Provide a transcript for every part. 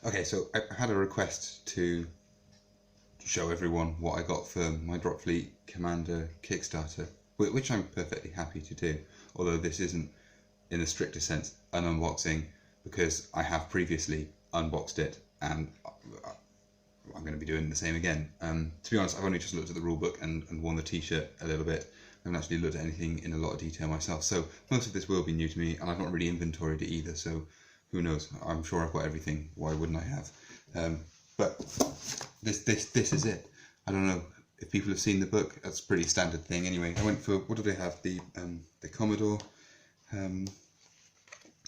Okay, so I had a request to show everyone what I got for my Dropfleet Commander Kickstarter, which I'm perfectly happy to do, although this isn't, in a stricter sense, an unboxing, because I have previously unboxed it, and I'm going to be doing the same again. To be honest, I've only just looked at the rulebook and worn the t-shirt a little bit. I haven't actually looked at anything in a lot of detail myself, so most of this will be new to me, and I've not really inventoried it either, so who knows. I'm sure I've got everything. Why wouldn't I have? But this is it. I don't know if people have seen the book. That's a pretty standard thing. Anyway, I went for, what do they have? The Commodore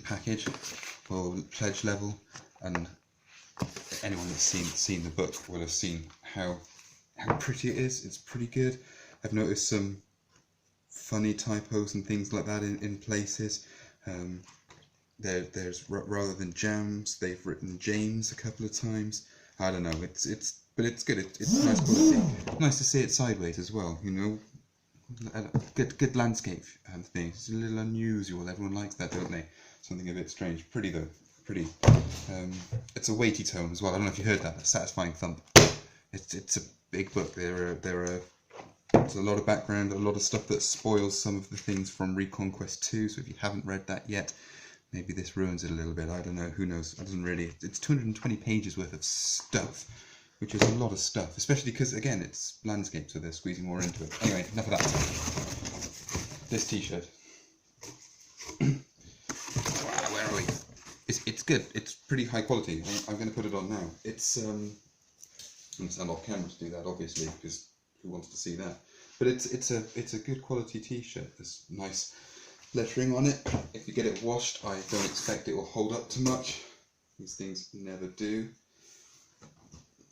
package, or pledge level, and anyone that's seen the book will have seen how pretty it is. It's pretty good. I've noticed some funny typos and things like that in places. There's rather than jams, they've written James a couple of times. I don't know. But it's good. It's nice quality. Nice to see it sideways as well. You know, good landscape thing. It's a little unusual. Everyone likes that, don't they? Something a bit strange. Pretty though. Pretty. It's a weighty tone as well. I don't know if you heard that. A satisfying thump. It's a big book. There's a lot of background, a lot of stuff that spoils some of the things from Reconquest 2. So if you haven't read that yet, maybe this ruins it a little bit. I don't know. Who knows? It doesn't really. It's 220 pages worth of stuff, which is a lot of stuff, especially because, again, it's landscape, so they're squeezing more into it. Anyway, enough of that. This t-shirt. Where are we? It's good. It's pretty high quality. I'm going to put it on now. It's I'm going to stand off camera to do that, obviously, because who wants to see that? But it's a good quality t-shirt. There's nice lettering on it. If you get it washed, I don't expect it will hold up too much. These things never do.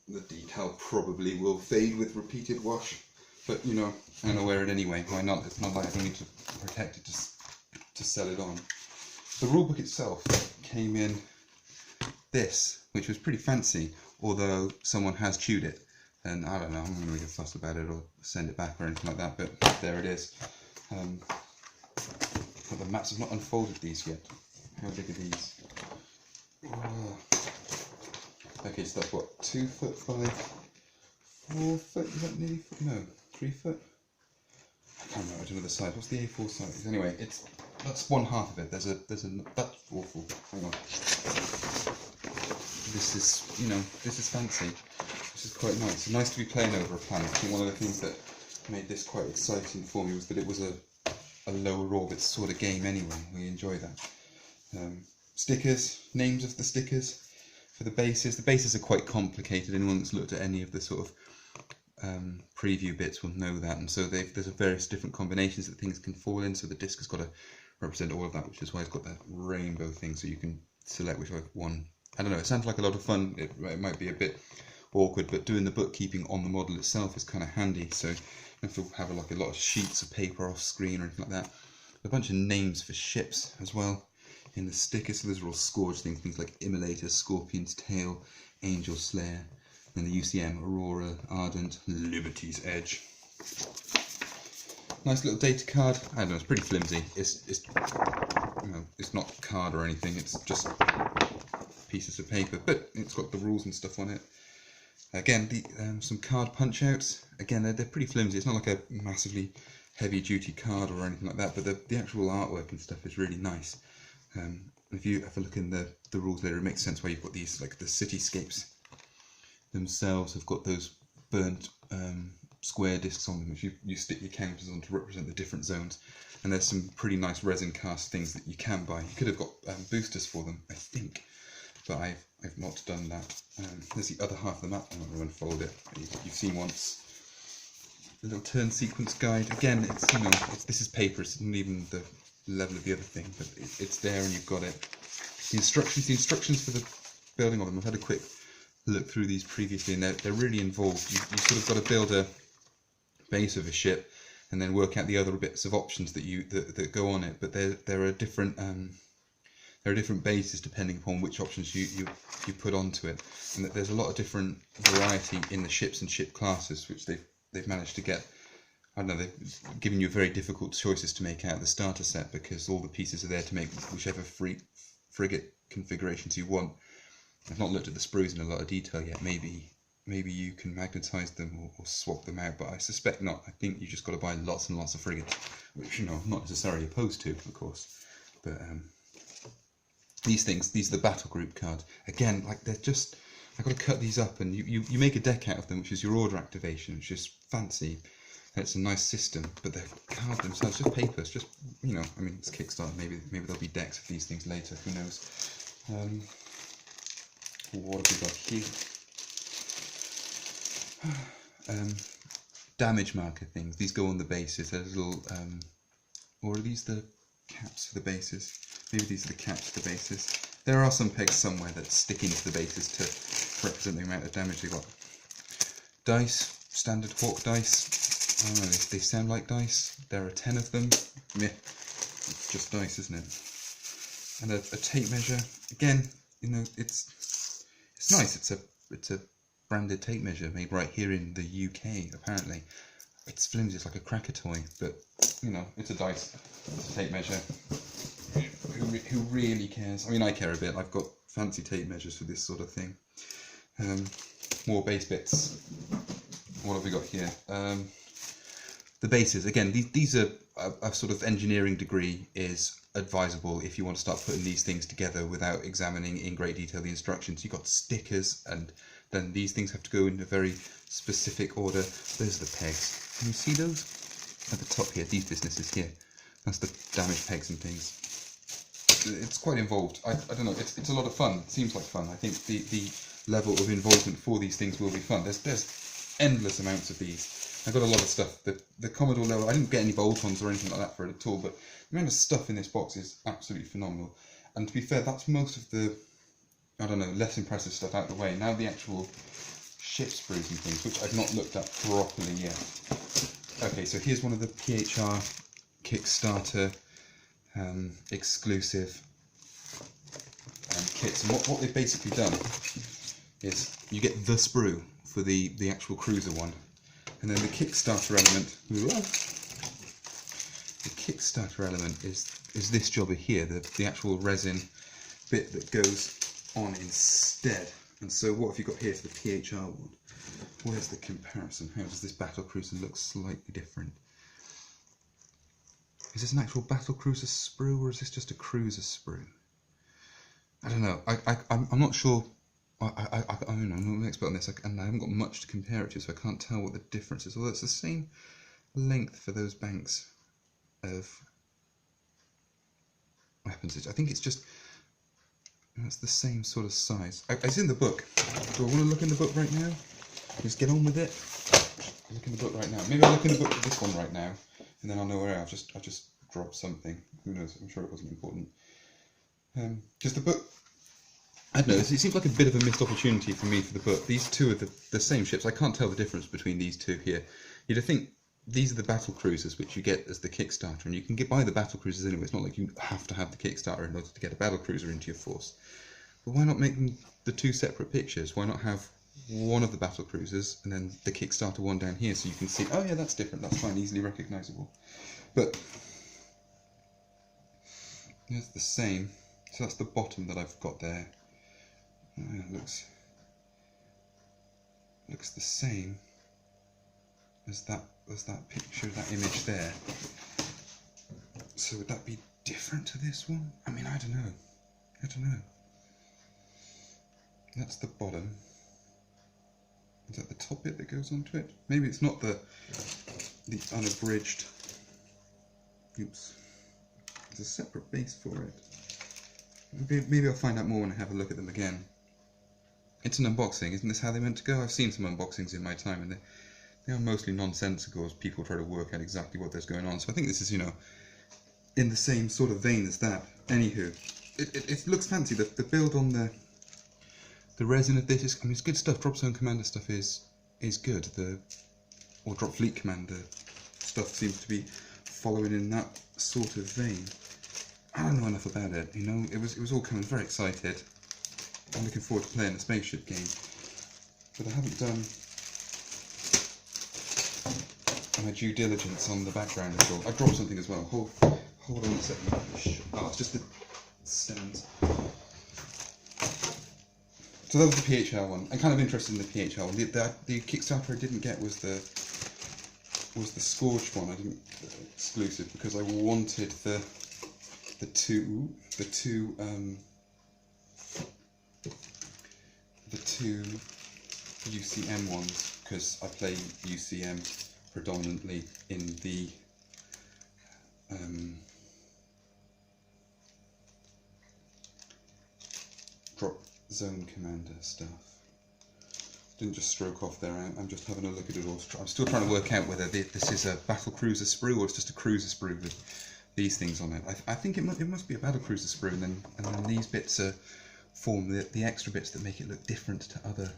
The decal probably will fade with repeated wash, but you know, I'm gonna wear it anyway. Why not? It's not like I don't need to protect it to sell it on. The rulebook itself came in this, which was pretty fancy, although someone has chewed it, and I don't know, I'm not gonna make a fuss about it or send it back or anything like that, but there it is. But the maps have not unfolded these yet. How big are these? Oh. Okay, so that's what, 2 foot by 4 foot? Is that nearly 3 foot? I can't remember, I don't know the size. What's the A4 size? Anyway, that's one half of it. That's awful. Hang on. This is fancy. This is quite nice. It's nice to be playing over a planet. I think one of the things that made this quite exciting for me was that it was a lower orbit sort of game anyway. We enjoy that. Stickers, names of the stickers. For the bases are quite complicated. Anyone that's looked at any of the sort of preview bits will know that, and so there's various different combinations that things can fall in. So the disc has got to represent all of that, which is why it's got that rainbow thing. So you can select which one. I don't know. It sounds like a lot of fun. It might be a bit awkward, but doing the bookkeeping on the model itself is kind of handy. So you have to have a lot of sheets of paper off screen or anything like that. A bunch of names for ships as well in the sticker. So those are all scourge things like Immolator, Scorpion's Tail, Angel Slayer, and the UCM, Aurora, Ardent, Liberty's Edge. Nice little data card. I don't know, it's pretty flimsy. It's not a card or anything, it's just pieces of paper, but it's got the rules and stuff on it. Again, some card punch outs. Again, they're pretty flimsy. It's not like a massively heavy duty card or anything like that, but the actual artwork and stuff is really nice. If you have a look in the rules later, it makes sense why you've got these, like the cityscapes themselves have got those burnt square discs on them, which you stick your counters on to represent the different zones. And there's some pretty nice resin cast things that you can buy. You could have got boosters for them, I think, but I've not done that. There's the other half of the map. I'm not going to unfold it. You've seen once. The little turn sequence guide. Again, this is paper. It's not even the level of the other thing, but it's there and you've got it. The instructions for the building of them. I've had a quick look through these previously, and they're really involved. You sort of got to build a base of a ship, and then work out the other bits of options that go on it. But there are different bases depending upon which options you put onto it, and there's a lot of different variety in the ships and ship classes, which they've managed to get. I don't know, they've given you very difficult choices to make out of the starter set, because all the pieces are there to make whichever frigate configurations you want. I've not looked at the sprues in a lot of detail yet. Maybe you can magnetise them or swap them out, but I suspect not. I think you just got to buy lots and lots of frigates, which, you know, I'm not necessarily opposed to, of course. But these are the battle group cards. Again, like, they're just, I've got to cut these up, and you make a deck out of them, which is your order activation, which is fancy. And it's a nice system, but the cards themselves, just papers, just, you know, I mean, it's Kickstarter, maybe there'll be decks of these things later, who knows. What have we got here? Damage marker things. These go on the bases. There's little, or are these the caps for the bases? Maybe these are the caps for the bases. There are some pegs somewhere that stick into the bases to represent the amount of damage they got. Dice, standard Hawk dice. I don't know, they sound like dice. There are 10 of them. Meh. It's just dice, isn't it? And a tape measure. Again, you know, it's nice. It's a branded tape measure made right here in the UK. Apparently, it's flimsy. It's like a cracker toy, but you know, it's a dice. It's a tape measure. Who really cares? I mean, I care a bit. I've got fancy tape measures for this sort of thing. More base bits. What have we got here? The bases, again, these are a sort of engineering degree is advisable if you want to start putting these things together without examining in great detail the instructions. You've got stickers, and then these things have to go in a very specific order. Those are the pegs. Can you see those? At the top here, these businesses here. That's the damage pegs and things. It's quite involved. I don't know, it's a lot of fun. It seems like fun. I think the level of involvement for these things will be fun. There's endless amounts of these. I've got a lot of stuff. The Commodore level, I didn't get any bolt-ons or anything like that for it at all, but the amount of stuff in this box is absolutely phenomenal. And to be fair, that's most of the, I don't know, less impressive stuff out of the way. Now the actual ship sprues and things, which I've not looked at properly yet. Okay, so here's one of the PHR Kickstarter exclusive kits. And what they've basically done is you get the sprue for the actual cruiser one. And then the Kickstarter element, is this jobber here, the actual resin bit that goes on instead. And so what have you got here for the PHR one? Where's the comparison? How does this battlecruiser look slightly different? Is this an actual battlecruiser sprue, or is this just a cruiser sprue? I don't know. I'm not sure. I'm not an expert on this, and I haven't got much to compare it to, so I can't tell what the difference is. Although it's the same length for those banks of weapons. I think it's just, it's the same sort of size. It's in the book. Do I want to look in the book right now? Just get on with it. Look in the book right now. Maybe I'll look in the book for this one right now, and then I'll know where I just dropped something. Who knows? I'm sure it wasn't important. Because the book, I don't know, it seems like a bit of a missed opportunity for me for the book. These two are the same ships. I can't tell the difference between these two here. You'd think these are the battle cruisers, which you get as the Kickstarter, and you can buy the battle cruisers anyway. It's not like you have to have the Kickstarter in order to get a battle cruiser into your force. But why not make them the two separate pictures? Why not have one of the battle cruisers and then the Kickstarter one down here, so you can see, oh yeah, that's different, that's fine, easily recognisable. But it's the same. So that's the bottom that I've got there. Looks the same as that picture, that image there. So would that be different to this one? I mean, I don't know. That's the bottom. Is that the top bit that goes onto it? Maybe it's not the unabridged. Oops. There's a separate base for it. Maybe I'll find out more when I have a look at them again. It's an unboxing, isn't this how they meant to go? I've seen some unboxings in my time, and they are mostly nonsensical as people try to work out exactly what there's going on. So I think this is, you know, in the same sort of vein as that. Anywho, it looks fancy. The build on the resin of this is, I mean, it's good stuff. Dropzone Commander stuff is good. Or Drop Fleet Commander stuff seems to be following in that sort of vein. I don't know enough about it, you know. It was all coming, very excited. I'm looking forward to playing the spaceship game, but I haven't done my due diligence on the background at all. I dropped something as well. Hold on a second. Oh, it's just the stands. So that was the PHL one. I'm kind of interested in the PHL one. The Kickstarter I didn't get was the Scourge one. I didn't exclusive because I wanted the two UCM ones, because I play UCM predominantly in the Dropzone commander stuff. Didn't just stroke off there. I'm just having a look at it all. I'm still trying to work out whether this is a battlecruiser sprue or it's just a cruiser sprue with these things on it. I think it must be a battlecruiser sprue, and then these bits form the extra bits that make it look different to other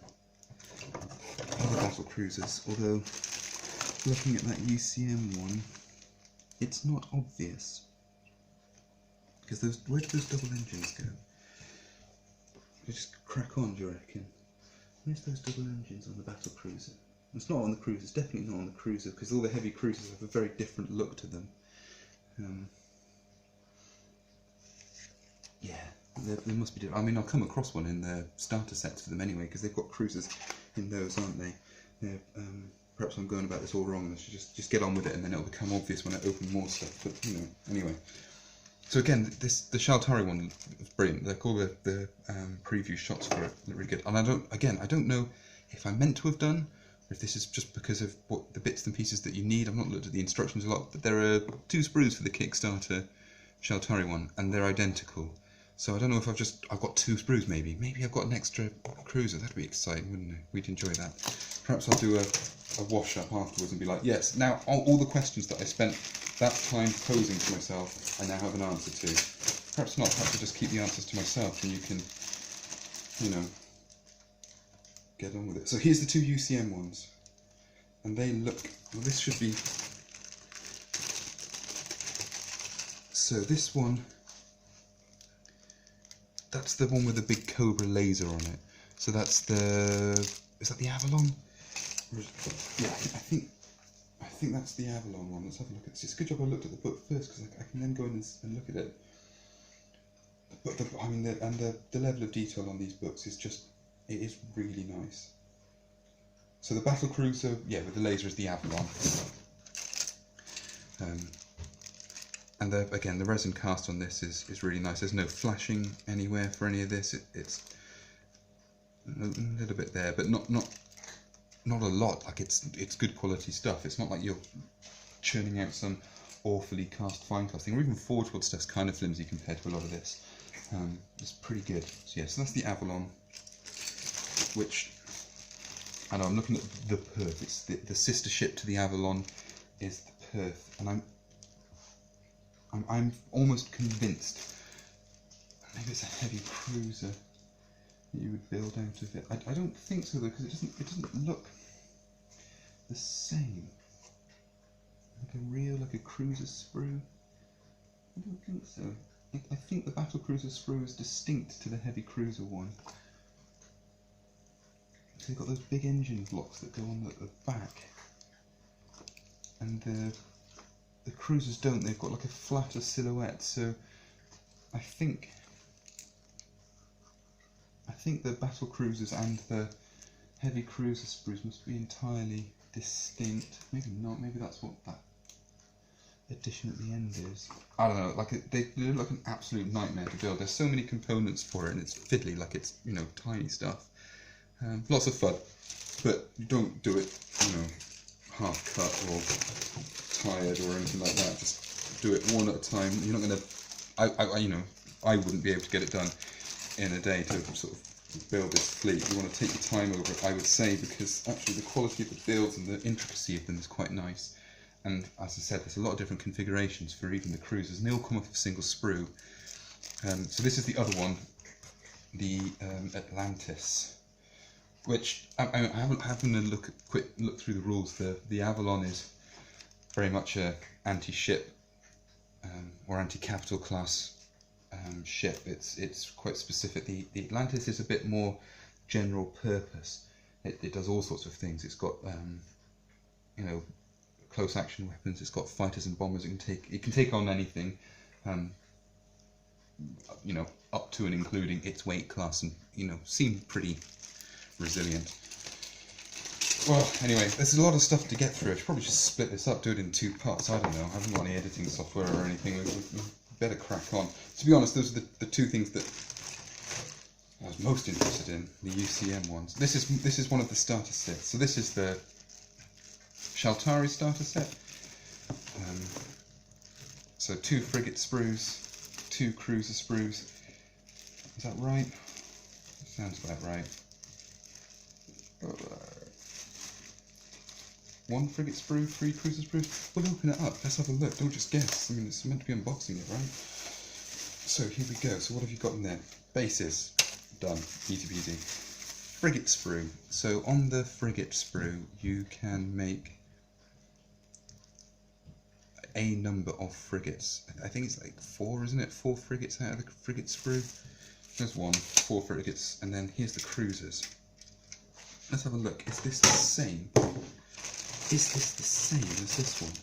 battlecruisers. Although looking at that UCM one, it's not obvious, because where do those double engines go? They just crack on, do you reckon? Where's those double engines on the battlecruiser? It's not on the cruiser. It's definitely not on the cruiser, because all the heavy cruisers have a very different look to them. Yeah, there must be. I mean, I'll come across one in the starter sets for them anyway, because they've got cruisers in those, aren't they? Perhaps I'm going about this all wrong, and I should just get on with it, and then it'll become obvious when I open more stuff. But you know, anyway. So again, the Shaltari one is brilliant. Like all the preview shots for it look really good. And I don't know if I meant to have done, or if this is just because of what the bits and pieces that you need. I've not looked at the instructions a lot, but there are 2 sprues for the Kickstarter Shaltari one, and they're identical. So I don't know if I've got 2 sprues maybe. Maybe I've got an extra cruiser. That'd be exciting, wouldn't it? We'd enjoy that. Perhaps I'll do a wash up afterwards and be like, yes, now all the questions that I spent that time posing to myself, I now have an answer to. Perhaps not. Perhaps I'll just keep the answers to myself, and you can, you know, get on with it. So here's the 2 UCM ones, and they look. Well, this should be. So this one. That's the one with the big Cobra laser on it. So that's the. Is that the Avalon? Yeah, I think that's the Avalon one. Let's have a look at this. It's a good job I looked at the book first, because I can then go in and look at it. But the level of detail on these books is just, it is really nice. So the battlecruiser, yeah, with the laser is the Avalon. And again, the resin cast on this is really nice. There's no flashing anywhere for any of this. It's a little bit there, but not a lot. Like it's good quality stuff. It's not like you're churning out some awfully cast fine casting, or even Forge World stuff's kind of flimsy compared to a lot of this. It's pretty good. So yeah, so that's the Avalon, which I know I'm looking at the Perth. It's the sister ship to the Avalon is the Perth, and I'm almost convinced maybe it's a heavy cruiser that you would build out of it. I don't think so though, because it doesn't look the same. Like a cruiser sprue. I don't think so. I think the battlecruiser sprue is distinct to the heavy cruiser one. So they've got those big engine blocks that go on the back, and the cruisers don't. They've got like a flatter silhouette. So I think the battle cruisers and the heavy cruiser sprues must be entirely distinct. Maybe not. Maybe that's what that addition at the end is. I don't know. Like they look like an absolute nightmare to build. There's so many components for it, and it's fiddly. Like it's, you know, tiny stuff. Lots of fun, but you don't do it, you know, half cut or tired or anything like that. Just do it one at a time. You're not gonna. You know, I wouldn't be able to get it done in a day to sort of build this fleet. You want to take your time over it, I would say, because actually the quality of the builds and the intricacy of them is quite nice. And as I said, there's a lot of different configurations for even the cruisers, and they all come off a single sprue. So this is the other one, the Atlantis, which I haven't a quick look through the rules. The Avalon is very much a anti-ship or anti-capital class ship. It's quite specific. The Atlantis is a bit more general purpose. It does all sorts of things. It's got you know, close action weapons. It's got fighters and bombers. It can take on anything. you know, up to and including its weight class, and you know, seem pretty resilient. Well, anyway, there's a lot of stuff to get through. I should probably just split this up, do it in 2 parts. I don't know. I haven't got any editing software or anything. We better crack on. To be honest, those are the 2 things that I was most interested in, the UCM ones. This is one of the starter sets. So this is the Shaltari starter set. So 2 frigate sprues, 2 cruiser sprues. Is that right? Sounds about right. 1 frigate sprue, 3 cruiser sprues. We'll open it up. Let's have a look. Don't just guess. I mean, it's meant to be unboxing it, right? So here we go. So what have you got in there? Bases. Done. Easy peasy. Frigate sprue. So on the frigate sprue, you can make a number of frigates. I think it's like 4, isn't it? 4 frigates out of the frigate sprue. There's 1, 4 frigates, and then here's the cruisers. Let's have a look. Is this the same? Is this the same as this one?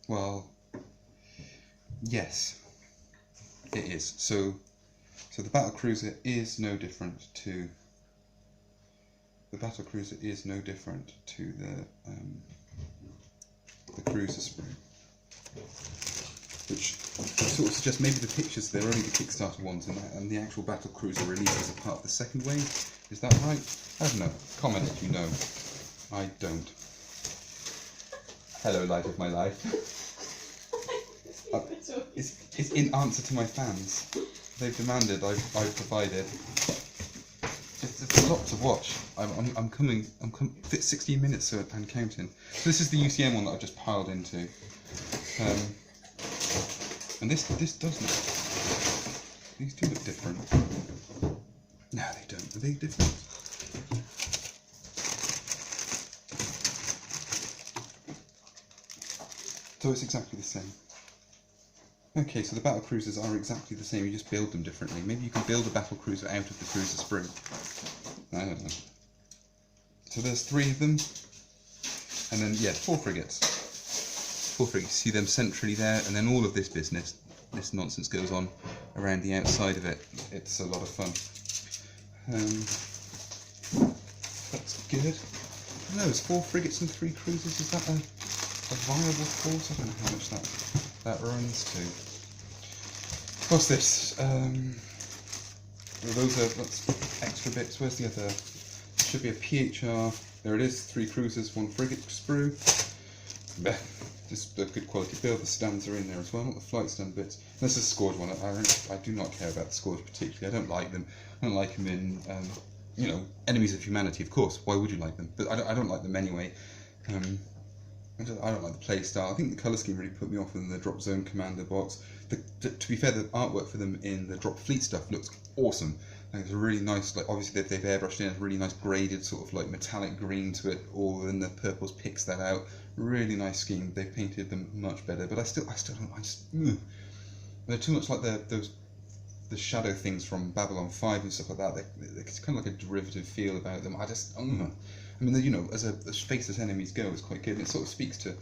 Well, yes, it is. So the battlecruiser is no different to the cruiser sprue, which sort of suggests maybe the pictures, they're only the Kickstarter ones, and the actual battlecruiser release is a part of the second wave. Is that right? I don't know. Comment if you know. I don't. Hello, light of my life. It's in answer to my fans. They've demanded. I've provided. It's a lot to watch. I'm coming. 16 minutes and counting. So this is the UCM one that I've just piled into. And this doesn't. These do look different. No, they don't. Are they different? So it's exactly the same. Okay, so the battlecruisers are exactly the same. You just build them differently. Maybe you can build a battlecruiser out of the cruiser sprue. I don't know. So there's 3 of them, and then yeah, 4 frigates. 4 frigates. See them centrally there, and then all of this business, this nonsense goes on around the outside of it. It's a lot of fun. That's good. No, it's 4 frigates and 3 cruisers. Is that a viable force? I don't know how much that runs to. What's this? That's extra bits. Where's the other? There should be a PHR. There it is. 3 cruisers, 1 frigate sprue. Just a good quality build. The stands are in there as well, not the flight stand bits. This is a Scourge one. I do not care about the Scourge particularly. I don't like them. I don't like them in, you know, Enemies of Humanity, of course. Why would you like them? But I don't like them anyway. I don't like the play style. I think the colour scheme really put me off in the Dropzone Commander box. To be fair, the artwork for them in the Drop Fleet stuff looks awesome. Like, it's a really nice, like obviously they've airbrushed in a really nice graded sort of like metallic green to it, all in the purples picks that out. Really nice scheme. They've painted them much better, but I still don't. They're too much like the shadow things from Babylon 5 and stuff like that. It's kind of like a derivative feel about them. I mean, you know, as faceless enemies go, it's quite good. And it sort of speaks to,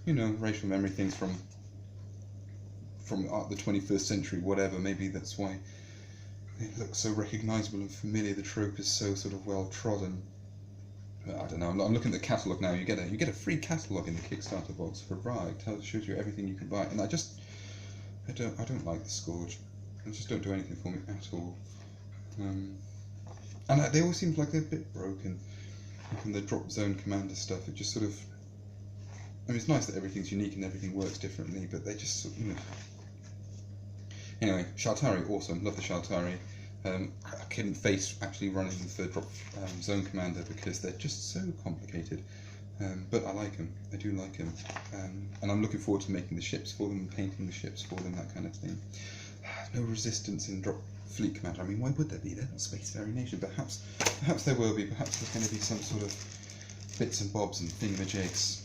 you know, racial memory things from the 21st century, whatever. Maybe that's why it looks so recognisable and familiar. The trope is so sort of well trodden. I don't know. I'm looking at the catalogue now. You get a free catalogue in the Kickstarter box for Rye. It shows you everything you can buy. And I don't like the Scourge. They just don't do anything for me at all. And they always seem like they're a bit broken. From the Dropzone Commander stuff, it just sort of. I mean, it's nice that everything's unique and everything works differently, but they just sort of. Anyway, Shaltari, awesome. Love the Shaltari. I couldn't face actually running for Dropzone Commander because they're just so complicated. But I like them. I do like them. And I'm looking forward to making the ships for them, painting the ships for them, that kind of thing. No resistance in Drop Fleet Commander. I mean, why would there be? They're not Spacefaring Nation. Perhaps there will be. Perhaps there's going to be some sort of bits and bobs and thingamajigs.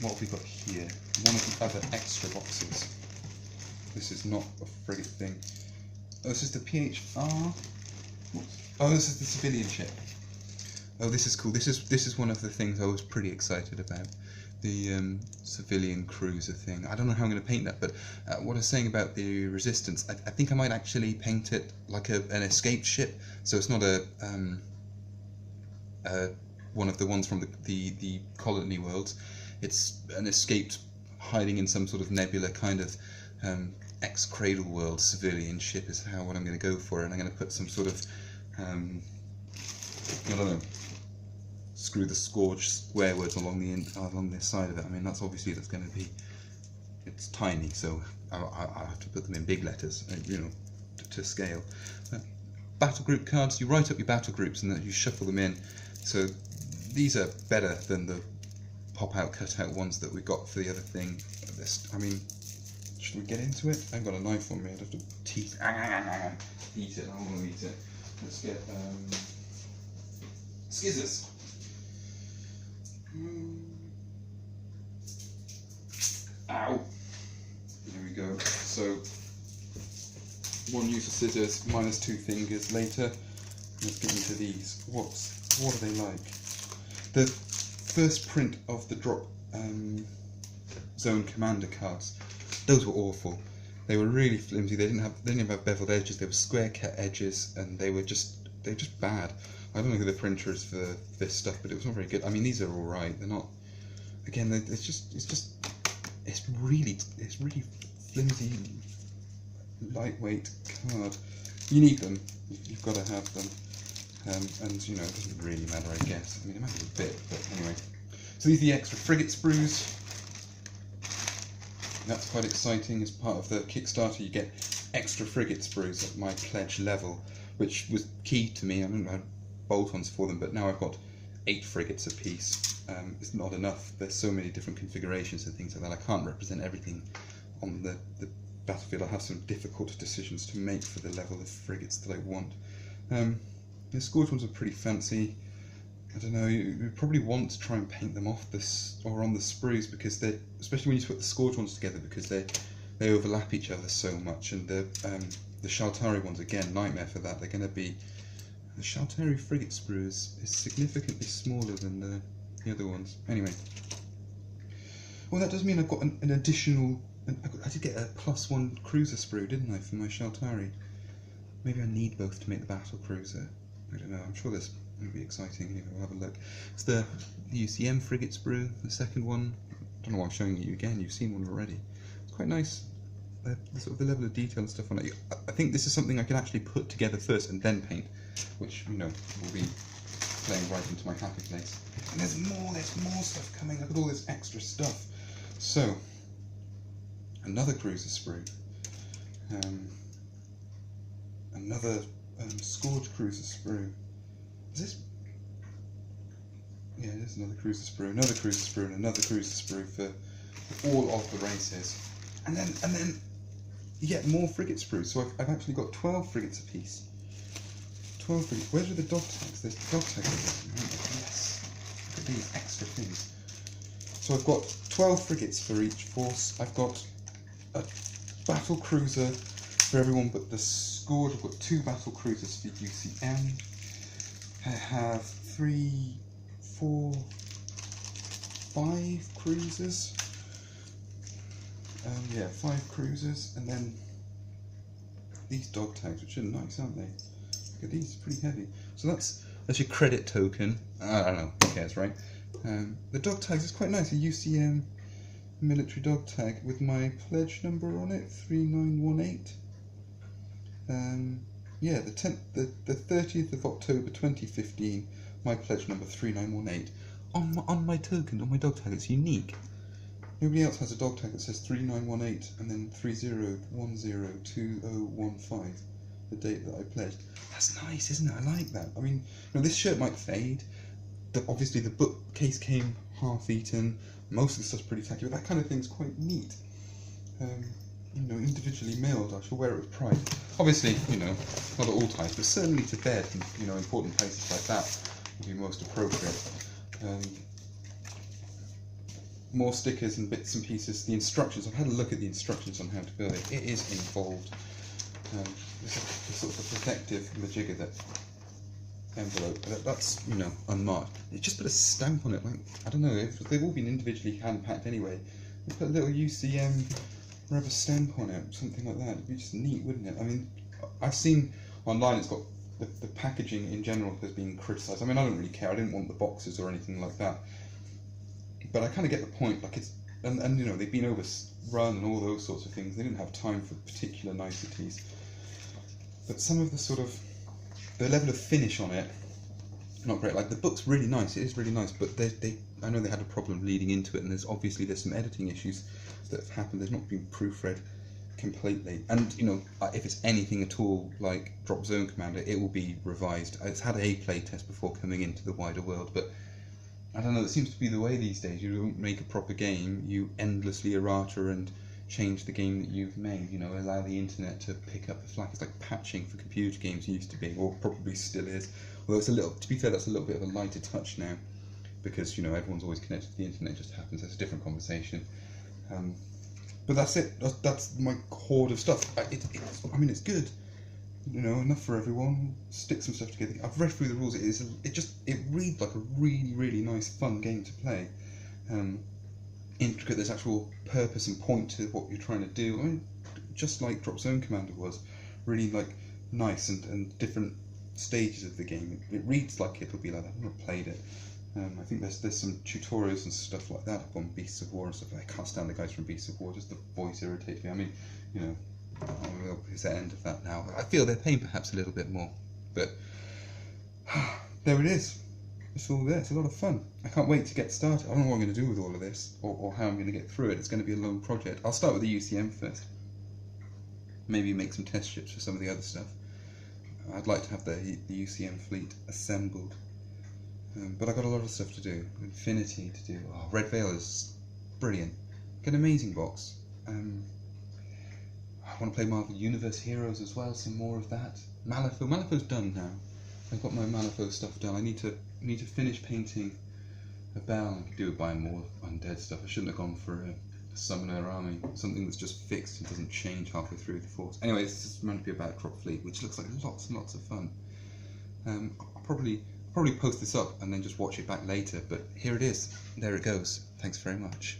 What have we got here? One of the other extra boxes. This is not a frigate thing. Oh, this is the PHR. Oh, this is the civilian ship. Oh, this is cool. This is one of the things I was pretty excited about. the civilian cruiser thing. I don't know how I'm going to paint that, but what I was saying about the resistance, I think I might actually paint it like an escaped ship, so it's not one of the ones from the colony worlds. It's an escaped, hiding in some sort of nebula kind of ex-Cradle world civilian ship is what I'm going to go for, and I'm going to put some sort of I don't know, screw the scourge square words along the side of it. I mean, that's going to be, it's tiny, so I have to put them in big letters, you know, to scale. Battle group cards, you write up your battle groups and then you shuffle them in. So these are better than the pop-out, cut-out ones that we got for the other thing. I mean, should we get into it? I've got a knife on me. I'd have to eat it. I don't want to eat it. Let's get scissors. Ow! There we go. So, one use of scissors, minus 2 fingers later. Let's get into these. What are they like? The first print of the Dropzone commander cards, those were awful. They were really flimsy. They didn't even have beveled edges. They were square cut edges, and they were just bad. I don't know who the printer is for this stuff, but it was not very good. I mean, these are all right. They're not. Again, it's really flimsy, lightweight card. You need them. You've got to have them. And you know, it doesn't really matter, I guess. I mean, it matters a bit, but anyway. So these are the extra frigate sprues. That's quite exciting. As part of the Kickstarter, you get extra frigate sprues at my pledge level, which was key to me. I don't know bolt-ons for them, but now I've got 8 frigates apiece. It's not enough. There's so many different configurations and things like that. I can't represent everything on the battlefield. I have some difficult decisions to make for the level of frigates that I want. The scourge ones are pretty fancy. I don't know, you probably want to try and paint them off this or on the sprues, because they, especially when you put the scourge ones together, because they overlap each other so much. And the Shaltari ones, again, nightmare for that. They're going to be, the Shaltari frigate sprue is significantly smaller than the other ones. Anyway, well, that does mean I've got an additional. I did get a +1 cruiser sprue, didn't I, for my Shaltari? Maybe I need both to make the battlecruiser. I don't know. I'm sure there's. It'll be exciting. Anyway, we'll have a look. It's the UCM frigate sprue, the second one. I don't know why I'm showing you again. You've seen one already. It's quite nice. The sort of the level of detail and stuff on it. I think this is something I can actually put together first and then paint, which, you know, will be playing right into my happy place. And there's more stuff coming. Look at all this extra stuff. So, another cruiser sprue. Another scourge cruiser sprue. Is this? Yeah, there's another cruiser sprue, another cruiser sprue, and another cruiser sprue for all of the races. And then yet more frigate sprues. So I've actually got 12 frigates apiece. 12 frigates. Where are the dog tags? There's dog tags. Yes. Look at these extra things. So I've got 12 frigates for each force. I've got a battle cruiser for everyone but the scourge. I've got 2 battle cruisers for UCM. I have 3, 4, 5 cruisers. Yeah, 5 cruisers, and then these dog tags, which are nice, aren't they? Look at these, pretty heavy. So that's your credit token. I don't know, who cares, right? The dog tags is quite nice. A UCM military dog tag with my pledge number on it, 3918. Yeah, the 30th of October 2015, my pledge number 3918. On my token, on my dog tag, it's unique. Nobody else has a dog tag that says 3918 and then 30102015, the date that I pledged. That's nice, isn't it? I like that. I mean, you know, this shirt might fade. Obviously, the bookcase came half-eaten. Most of the stuff's pretty tacky, but that kind of thing's quite neat. You know, individually mailed, I shall wear it with pride. Obviously, you know, not at all times, but certainly to bed, and, you know, important places like that would be most appropriate. More stickers and bits and pieces. The instructions, I've had a look at the instructions on how to build it. It is involved. This is sort of a protective majigger that envelope. That's, you know, unmarked. It just put a stamp on it, like, I don't know, they've all been individually hand packed anyway. They put a little UCM rubber stamp on it, something like that. It'd be just neat, wouldn't it? I mean, I've seen online it's got the packaging in general has been criticised. I mean, I don't really care. I didn't want the boxes or anything like that. But I kind of get the point. Like it's and you know, they've been overrun and all those sorts of things. They didn't have time for particular niceties. But some of the sort of the level of finish on it, not great. Like the book's really nice. It is really nice. But I know they had a problem leading into it, and there's some editing issues that have happened. They've not been proofread completely, and you know, if it's anything at all like Dropzone Commander, it will be revised. It's had a playtest before coming into the wider world, but I don't know, it seems to be the way these days. You don't make a proper game, you endlessly errata and change the game that you've made, you know, allow the internet to pick up the slack. It's like patching for computer games used to be, or probably still is, although it's a little, to be fair, that's a little bit of a lighter touch now, because, you know, everyone's always connected to the internet. It just happens, that's a different conversation. But that's it. That's my hoard of stuff. I mean, it's good. You know, enough for everyone. Stick some stuff together. I've read through the rules. It reads like a really, really nice, fun game to play. Intricate. There's actual purpose and point to what you're trying to do. I mean, just like Dropzone Commander was, really like nice and different stages of the game. It reads like it'll be like that. I've not played it. I think there's some tutorials and stuff like that up on Beasts of War and stuff. I can't stand the guys from Beasts of War, just the voice irritates me. I mean, you know, it's the end of that now. I feel they're paying perhaps a little bit more, but there it is. It's all there. It's a lot of fun. I can't wait to get started. I don't know what I'm going to do with all of this, or how I'm going to get through it. It's going to be a long project. I'll start with the UCM first. Maybe make some test ships for some of the other stuff. I'd like to have the UCM fleet assembled. But I've got a lot of stuff to do. Infinity to do. Oh, Red Veil is brilliant. Get an amazing box. I want to play Marvel Universe Heroes as well. Some more of that. Malifau's done now. I've got my Malifau stuff done. I need to finish painting a Bell. I could do it by more undead stuff. I shouldn't have gone for a summoner army. Something that's just fixed and doesn't change halfway through the force. Anyway, this is meant to be about Drop Fleet, which looks like lots and lots of fun. I'll probably post this up and then just watch it back later, but here it is. There it goes. Thanks very much.